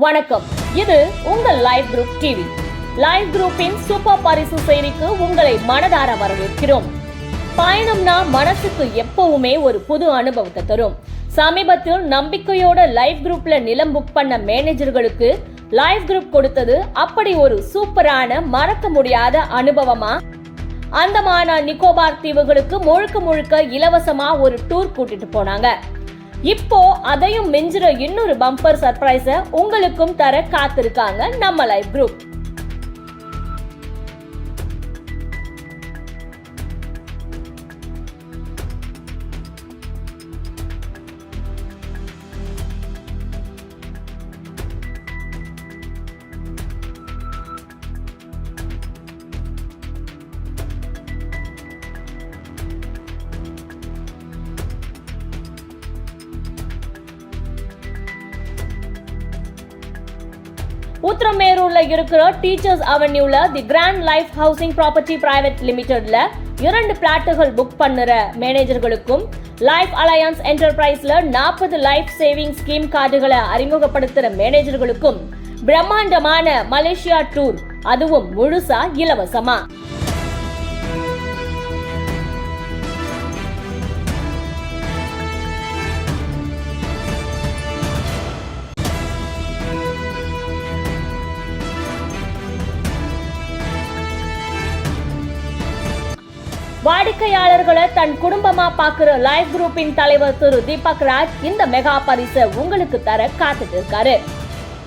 வணக்கம், இது உங்கள் லைவ் குரூப் டிவி. லைவ் குரூப்பின் சூப்பர் பரிசு செய்திக்கு உங்களை மனதார வரவேற்கிறோம். பயணம்னா மனசுக்கு எப்பவுமே ஒரு புது அனுபவத்தை தரும். சமீபத்தில் நம்பிக்கையோட லைவ் குரூப்ல நிலம் புக் பண்ண மேனேஜர்களுக்கு லைவ் குரூப் கொடுத்தது அப்படி ஒரு சூப்பரான மறக்க முடியாத அனுபவமா. அந்தமான நிக்கோபார் தீவுகளுக்கு முழுக்க முழுக்க இலவசமா ஒரு டூர் கூட்டிட்டு போனாங்க. இப்போ அதையும் மிஞ்சுற இன்னொரு பம்பர் சர்ப்ரைஸ உங்களுக்கும் தர காத்திருக்காங்க நம்ம லைவ் குரூப். உத்தரமேரூர்ல இருக்கிற டீச்சர்ஸ் அவென்யூல the grand life housing property private லிமிடெட்ல 2 பிளாட்டுகள் புக் பண்ணுற மேனேஜர்களுக்கும் லைஃப் அலையன்ஸ் என்டர்பிரைஸ்ல 40 லைஃப் சேவிங் ஸ்கீம் கார்டுகளை அறிமுகப்படுத்துற மேனேஜர்களுக்கும் பிரம்மாண்டமான மலேசியா டூர், அதுவும் முழுசா இலவசமா. வாடிக்கையாளர்களை தன் குடும்பமா பாக்குற லைவ் குரூப்பின் தலைவர் திரு தீபக் ராஜ் இந்த மெகா பரிசை உங்களுக்கு தர காத்துட்டு இருக்காரு.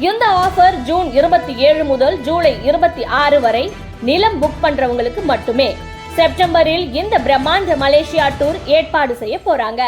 இந்த ஆஃபர் ஜூன் 27 முதல் ஜூலை 26 வரை நிலம் புக் பண்றவங்களுக்கு மட்டுமே. செப்டம்பரில் இந்த பிரம்மாண்ட மலேசியா டூர் ஏற்பாடு செய்ய போறாங்க.